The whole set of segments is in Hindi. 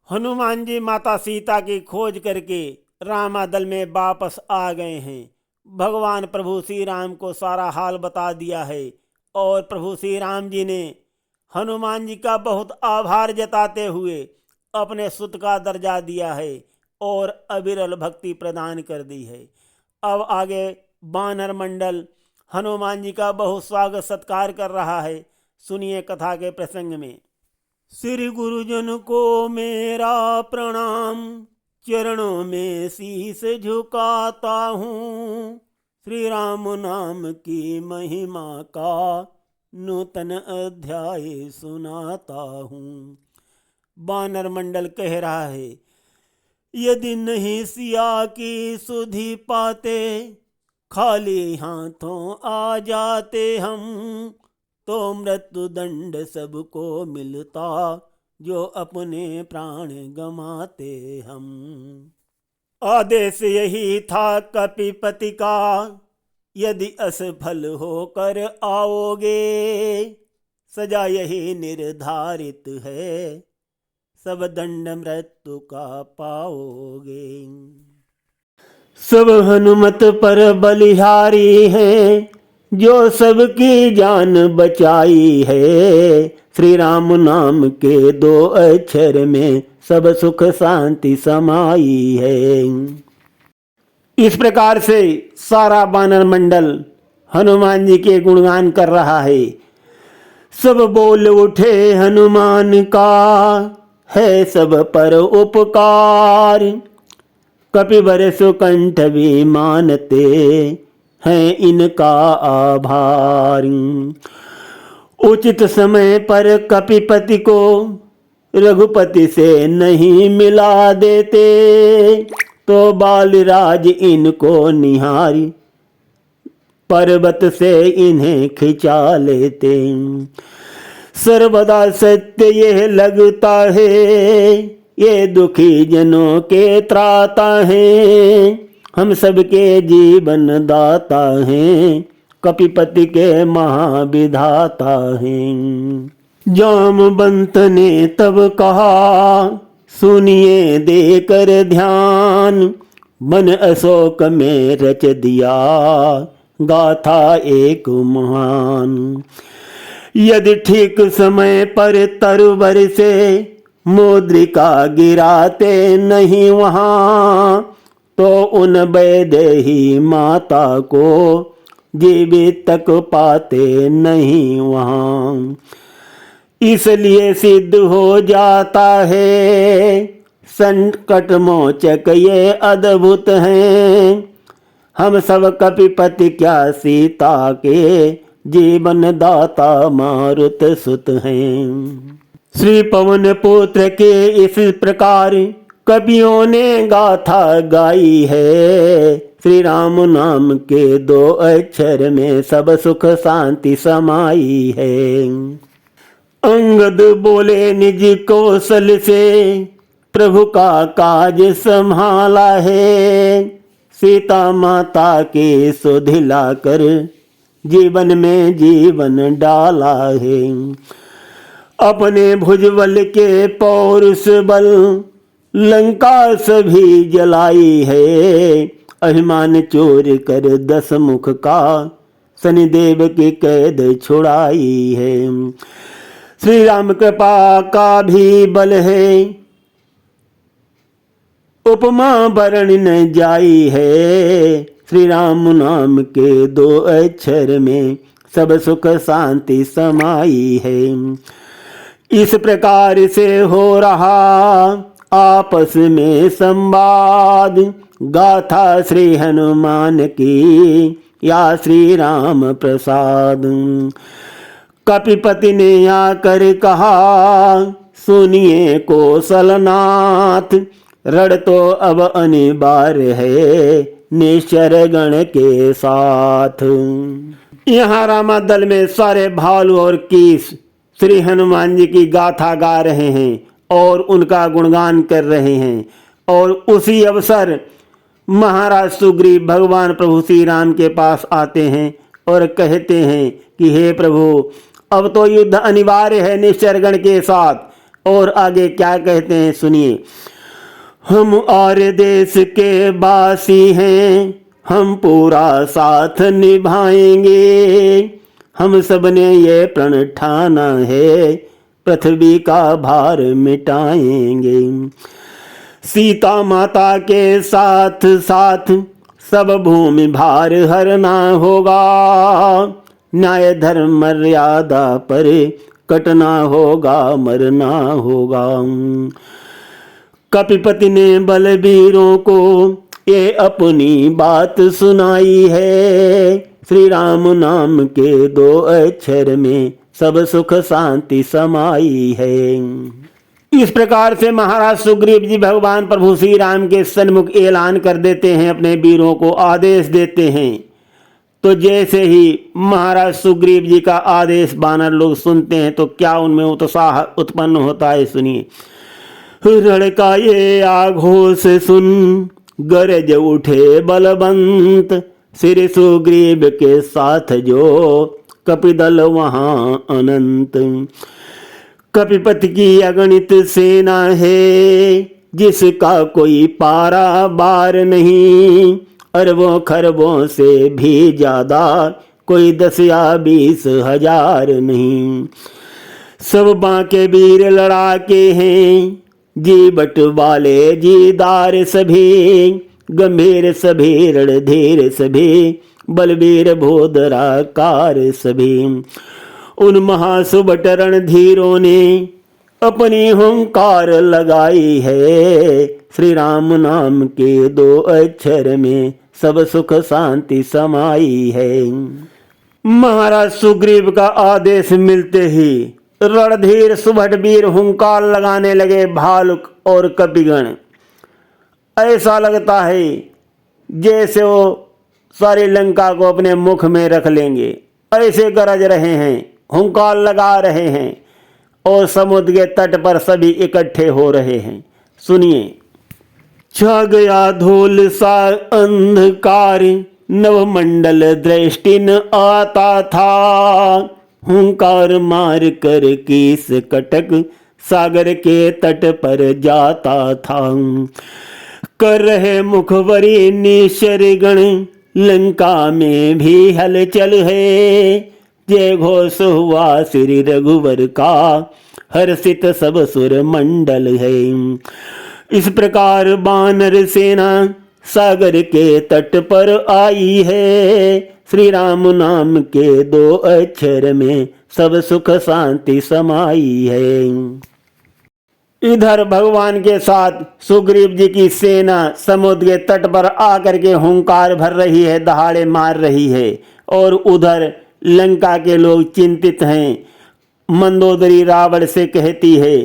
हनुमान जी माता सीता की खोज करके रामादल में वापस आ गए हैं। भगवान प्रभु श्री राम को सारा हाल बता दिया है और प्रभु श्री राम जी ने हनुमान जी का बहुत आभार जताते हुए अपने सुत का दर्जा दिया है और अविरल भक्ति प्रदान कर दी है। अब आगे वानर मंडल हनुमान जी का बहुत स्वागत सत्कार कर रहा है। सुनिए कथा के प्रसंग में। श्री गुरुजन को मेरा प्रणाम, चरणों में शीश झुकाता हूँ। श्री राम नाम की महिमा का नूतन अध्याय सुनाता हूँ। वानर मंडल कह रहा है, यदि नहीं सिया की सुधि पाते, खाली हाथों आ जाते हम, तो मृत्यु दंड सबको मिलता, जो अपने प्राण गंवाते हम। आदेश यही था कपिपति का, यदि असफल होकर आओगे, सजा यही निर्धारित है, सब दंड मृत्यु का पाओगे। सब हनुमत पर बलिहारी है, जो सबकी जान बचाई है। श्री राम नाम के 2 अक्षर में सब सुख शांति समाई है। इस प्रकार से सारा वानर मंडल हनुमान जी के गुणगान कर रहा है। सब बोल उठे हनुमान का, है सब पर उपकार। कपिवर सुकंठ भी मानते हैं इनका आभार। उचित समय पर कपिपति को रघुपति से नहीं मिला देते, तो बालराज इनको निहारी पर्वत से इन्हें खिंचा लेते। सर्वदा सत्य यह लगता है, ये दुखी जनों के त्राता है। हम सबके जीवन दाता हैं, कपिपति के महाविधाता हैं। जामवंत ने तब कहा, सुनिए देकर ध्यान, मन अशोक में रच दिया गाथा एक महान। यदि ठीक समय पर तरुवर से मुद्रिका गिराते नहीं वहां, तो उन वैदेही माता को जीवित तक पाते नहीं वहां। इसलिए सिद्ध हो जाता है, संकट मोचक ये अद्भुत हैं। हम सब कपिपति क्या सीता के जीवन दाता मारुत सुत हैं। श्री पवन पुत्र के इस प्रकार कवियों ने गाथा गाई है। श्री राम नाम के 2 अक्षर में सब सुख शांति समाई है। अंगद बोले निज कौशल से, प्रभु का काज संभाला है। सीता माता के सुधिला कर, जीवन में जीवन डाला है। अपने भुजबल के पौरुष बल, लंका सभी जलाई है। अभिमान चोर कर 10 मुख का, शनिदेव की कैद छुड़ाई है। श्री राम कृपा का भी बल है, उपमा वर्ण न जाई है। श्री राम नाम के 2 अक्षर में सब सुख शांति समाई है। इस प्रकार से हो रहा आपस में संवाद, गाथा श्री हनुमान की या श्री राम प्रसाद। कपिपति ने आकर कहा, सुनिए कौशलनाथ, रण तो अब अनिवार्य है निश्चर गण के साथ। यहाँ रामादल में सारे भालू और कीस श्री हनुमान जी की गाथा गा रहे हैं और उनका गुणगान कर रहे हैं। और उसी अवसर महाराज सुग्रीव भगवान प्रभु श्री राम के पास आते हैं और कहते हैं कि हे प्रभु, अब तो युद्ध अनिवार्य है निश्चरगण के साथ। और आगे क्या कहते हैं सुनिए। हम और देश के वासी हैं, हम पूरा साथ निभाएंगे, हम सब ने ये प्रण ठाना है, पृथ्वी का भार मिटाएंगे। सीता माता के साथ साथ सब भूमि भार हरना होगा, न्याय धर्म मर्यादा पर कटना होगा, मरना होगा। कपिपति ने बलबीरों को ये अपनी बात सुनाई है, श्री राम नाम के 2 अक्षर में सब सुख शांति समाई है। इस प्रकार से महाराज सुग्रीव जी भगवान प्रभु श्री राम के सन्मुख ऐलान कर देते हैं, अपने वीरों को आदेश देते हैं। तो जैसे ही महाराज सुग्रीव जी का आदेश वानर लोग सुनते हैं तो क्या उनमें उत्साह उत्पन्न होता है, सुनिए। रण ये आघोष सुन, गरज उठे बलवंत, श्री सुग्रीव के साथ जो कपिदल वहां अनंत। कपिपति की अगणित सेना है, जिसका कोई पारा बार नहीं, अरबों खरबों से भी ज्यादा, कोई 10 या 20 हजार नहीं। सब बांके वीर लड़ाके हैं, जी बट वाले जीदार सभी, गंभीर सभी रणधीर सभी, बलवीर भोदराकार सभी। उन महासुबट रणधीरों ने अपनी हुंकार लगाई है, श्री राम नाम के 2 अक्षर में सब सुख शांति समाई है। महाराज सुग्रीव का आदेश मिलते ही रणधीर सुबट वीर हुंकार लगाने लगे, भालुक और कपिगण। ऐसा लगता है जैसे वो सारी लंका को अपने मुख में रख लेंगे, ऐसे गरज रहे हैं, हुंकार लगा रहे हैं और समुद्र के तट पर सभी इकट्ठे हो रहे हैं। सुनिए। छा गया धूल सा अंधकार, नवमंडल दृष्टि न आता था, हुंकार मार कर कीस कटक सागर के तट पर जाता था। कर रहे मुखबरी निशर गण, लंका में भी हलचल है, जय घोष हुआ श्री रघुवर का, हर्षित सब सुर मंडल है। इस प्रकार बानर सेना सागर के तट पर आई है, श्री राम नाम के 2 अक्षर में सब सुख शांति समाई है। इधर भगवान के साथ सुग्रीव जी की सेना समुद्र के तट पर आकर के हुंकार भर रही है, दहाड़े मार रही है, और उधर लंका के लोग चिंतित हैं। मंदोदरी रावण से कहती है,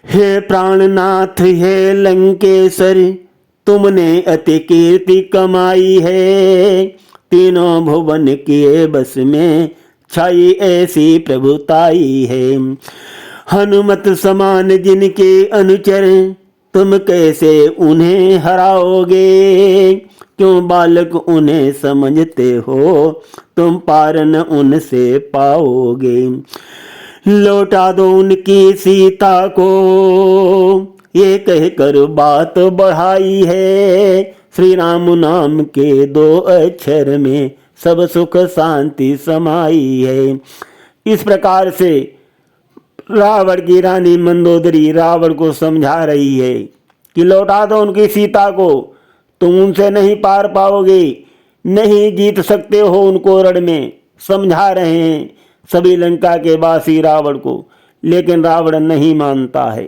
हे प्राणनाथ हे लंकेश्वर, तुमने अति कीर्ति कमाई है, तीनों भुवन के बस में छाई ऐसी प्रभुताई है। हनुमत समान जिनके अनुचर, तुम कैसे उन्हें हराओगे, क्यों बालक उन्हें समझते हो, तुम पार न उनसे पाओगे। लौटा दो उनकी सीता को, ये कहकर बात बढ़ाई है, श्री राम नाम के 2 अक्षर में सब सुख शांति समाई है। इस प्रकार से रावण की रानी मंदोदरी रावण को समझा रही है कि लौटा दो उनकी सीता को, तुम उनसे नहीं पार पाओगे, नहीं जीत सकते हो उनको रण में। समझा रहे हैं सभी लंका के वासी रावण को, लेकिन रावण नहीं मानता है।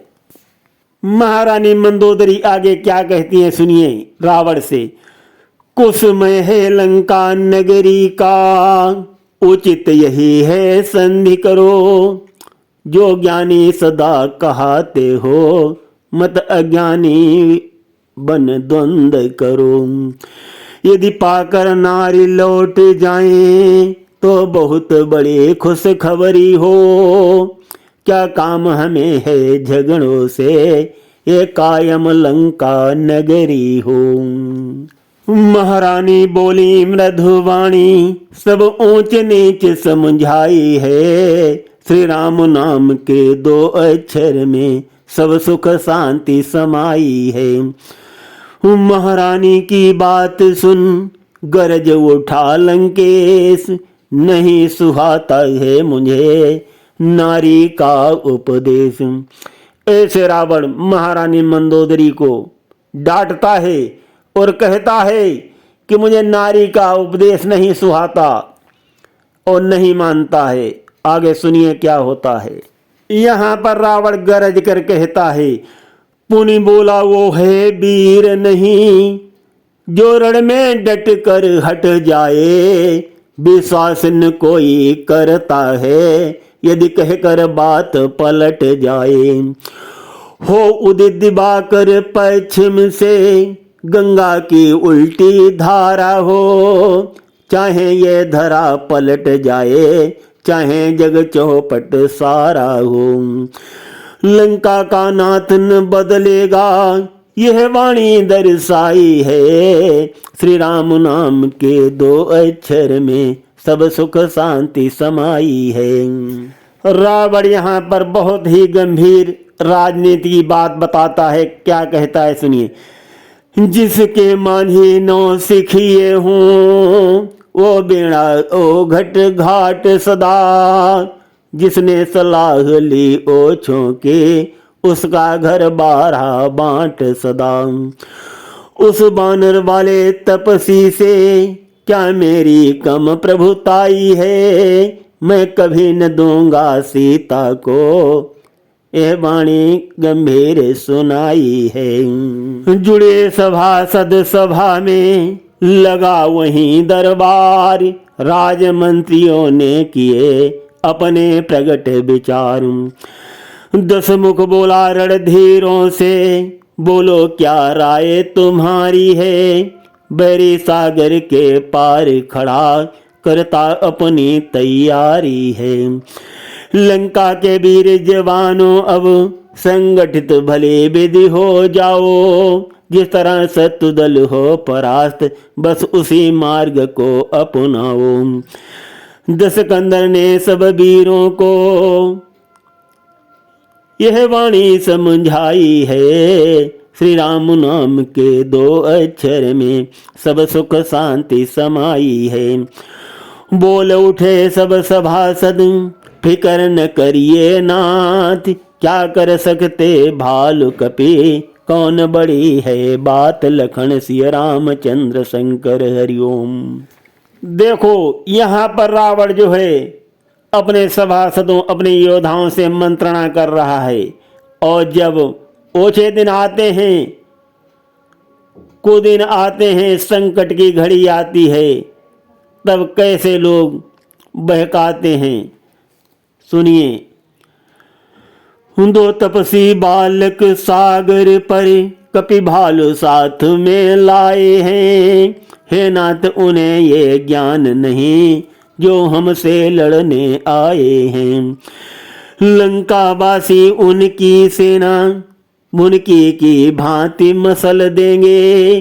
महारानी मंदोदरी आगे क्या कहती हैं सुनिए रावण से। कुसुमय है लंका नगरी का, उचित यही है संधि करो, जो ज्ञानी सदा कहाते हो, मत अज्ञानी बन द्वंद करो। यदि पाकर नारी लौट जाए, तो बहुत बड़ी खुश खबरी हो, क्या काम हमें है झगड़ों से, ये कायम लंका नगरी हो। महारानी बोली मृदुवाणी, सब ऊंच नीच समझाई है, श्री राम नाम के 2 अक्षर में सब सुख शांति समाई है। महारानी की बात सुन गरज उठा लंकेश, नहीं सुहाता है मुझे नारी का उपदेश। ऐसे रावण महारानी मंदोदरी को डांटता है और कहता है कि मुझे नारी का उपदेश नहीं सुहाता और नहीं मानता है। आगे सुनिए क्या होता है। यहाँ पर रावण गरज कर कहता है, पुनि बोला वो है वीर नहीं, जो रण में डट कर हट जाए, विश्वास न कोई करता है, यदि कहकर बात पलट जाए। हो उदित दिवाकर पश्चिम से, गंगा की उल्टी धारा हो, चाहे ये धरा पलट जाए, चाहे जग चौपट सारा हो। लंका का नाथ न बदलेगा, यह वाणी दर्शाई है, श्री राम नाम के 2 अक्षर में सब सुख शांति समाई है। रावण यहाँ पर बहुत ही गंभीर राजनीति की बात बताता है। क्या कहता है सुनिए। जिसके मांझी नौ सिखिए हूँ, वो बीणा ओ घट घाट सदा, जिसने सलाह ली ओछों के, उसका घर 12 बांट सदा। उस बानर वाले तपसी से, क्या मेरी कम प्रभुताई है, मैं कभी न दूंगा सीता को, यह वाणी गंभीर सुनाई है। जुड़े सभासद सभा में, लगा वहीं दरबार, राजमंत्रियों ने किए अपने प्रगट विचार। 10 मुख बोला रणधीरों से, बोलो क्या राय तुम्हारी है, बैरी सागर के पार खड़ा करता अपनी तैयारी है। लंका के वीर जवानों अब संगठित भले विधि हो जाओ, जिस तरह शत्रु दल हो परास्त, बस उसी मार्ग को अपनाओ। दशकंदर ने सब वीरों को यह वाणी समझाई है, श्री राम नाम के 2 अक्षर में सब सुख शांति समाई है। बोल उठे सब सभासद, फिकर न करिए नाथ, क्या कर सकते भालु कपि, कौन बड़ी है बात, लखन सिय रामचंद्र शंकर हरिओम। देखो यहाँ पर रावण जो है अपने सभासदों अपने योद्धाओं से मंत्रणा कर रहा है, और जब ओछे दिन आते हैं, कुदिन आते हैं, संकट की घड़ी आती है, तब कैसे लोग बहकाते हैं। सुनिए। 2 तपसी बालक सागर पर, कपि भालू साथ में लाए हैं, हे नाथ उन्हें ये ज्ञान नहीं, जो हमसे लड़ने आए हैं। लंकावासी उनकी सेना, मुनकी की भांति मसल देंगे,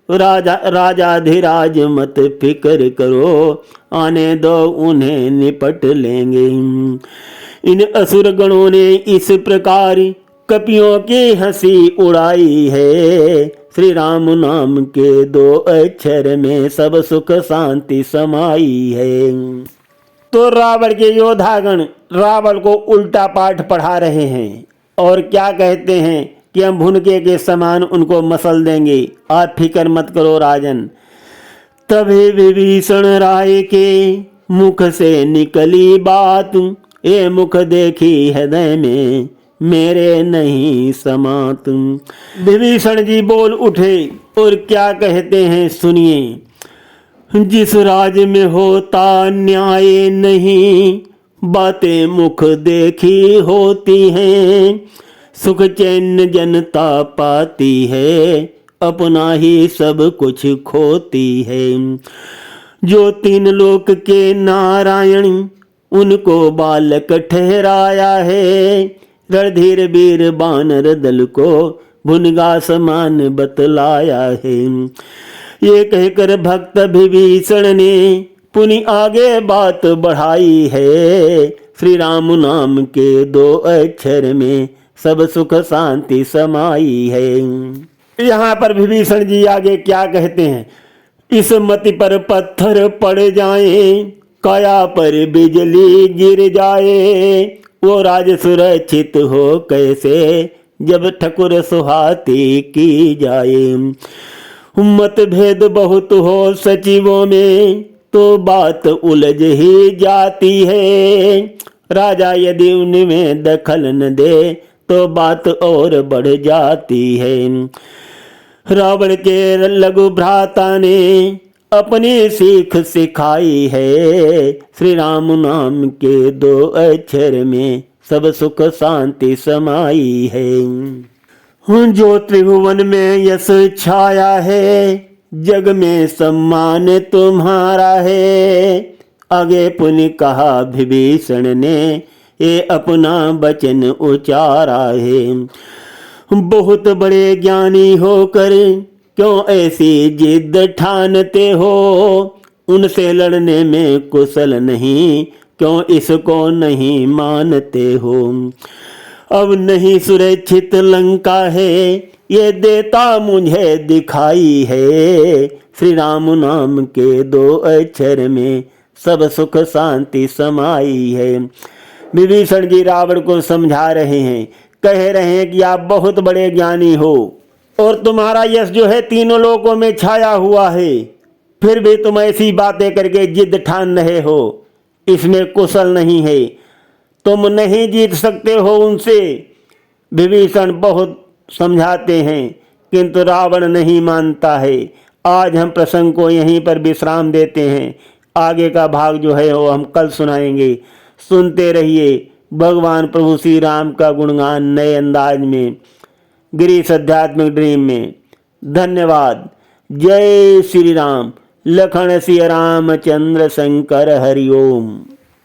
राजाधिराज मत फिक्र करो, आने दो उन्हें निपट लेंगे। इन असुर गणों ने इस प्रकार कपियों की हंसी उड़ाई है, श्री राम नाम के 2 अक्षर में सब सुख शांति समाई है। तो रावण के योद्धागण रावण को उल्टा पाठ पढ़ा रहे हैं और क्या कहते हैं कि हम भुनके के समान उनको मसल देंगे, आप फिक्र मत करो राजन। तभी विभीषण राय के मुख से निकली बात, ये मुख देखी हृदय में मेरे नहीं समात। विभीषण जी बोल उठे और क्या कहते हैं सुनिए। जिस राज में होता न्याय नहीं, बातें मुख देखी होती हैं, सुख चैन जनता पाती है, अपना ही सब कुछ खोती है। जो 3 लोक के नारायण, उनको बालक ठहराया है, रणधीर वीर बानर दल को भुनगा समान बतलाया है। ये कहकर भक्त विभीषण ने पुनि आगे बात बढ़ाई है, श्री राम नाम के 2 अक्षर में सब सुख शांति समाई है। यहाँ पर विभीषण जी आगे क्या कहते हैं, इस मति पर पत्थर पड़ जाए, काया पर बिजली गिर जाए, वो राज सुरक्षित हो कैसे, जब ठकुर सुहाती की जाए। मतभेद बहुत हो सचिवों में, तो बात उलझ ही जाती है, राजा यदि उनमें दखल न दे, तो बात और बढ़ जाती है। रावण के लघु भ्राता ने अपनी सीख सिखाई है, श्री राम नाम के 2 अक्षर में सब सुख शांति समाई है। जो त्रिभुवन में यश छाया है, जग में सम्मान तुम्हारा है, आगे पुनि कहा विभीषण ने, ये अपना वचन उचारा है। बहुत बड़े ज्ञानी होकर क्यों ऐसी जिद ठानते हो, उनसे लड़ने में कुशल नहीं, क्यों इसको नहीं मानते हो। अब नहीं सुरक्षित लंका है, ये देता मुझे दिखाई है, श्री राम नाम के 2 अक्षर में सब सुख शांति समाई है। विभीषण जी रावण को समझा रहे हैं, कह रहे हैं कि आप बहुत बड़े ज्ञानी हो और तुम्हारा यश जो है 3 लोकों में छाया हुआ है, फिर भी तुम ऐसी बातें करके जिद ठान रहे हो, इसमें कुशल नहीं है, तुम नहीं जीत सकते हो उनसे। विभीषण बहुत समझाते हैं किंतु रावण नहीं मानता है। आज हम प्रसंग को यहीं पर विश्राम देते हैं, आगे का भाग जो है वो हम कल सुनाएंगे। सुनते रहिए भगवान प्रभु श्री राम का गुणगान नए अंदाज में, गिरीश आध्यात्मिक ड्रीम में। धन्यवाद। जय श्री राम। लखन सिया रामचंद्र शंकर हरिओम।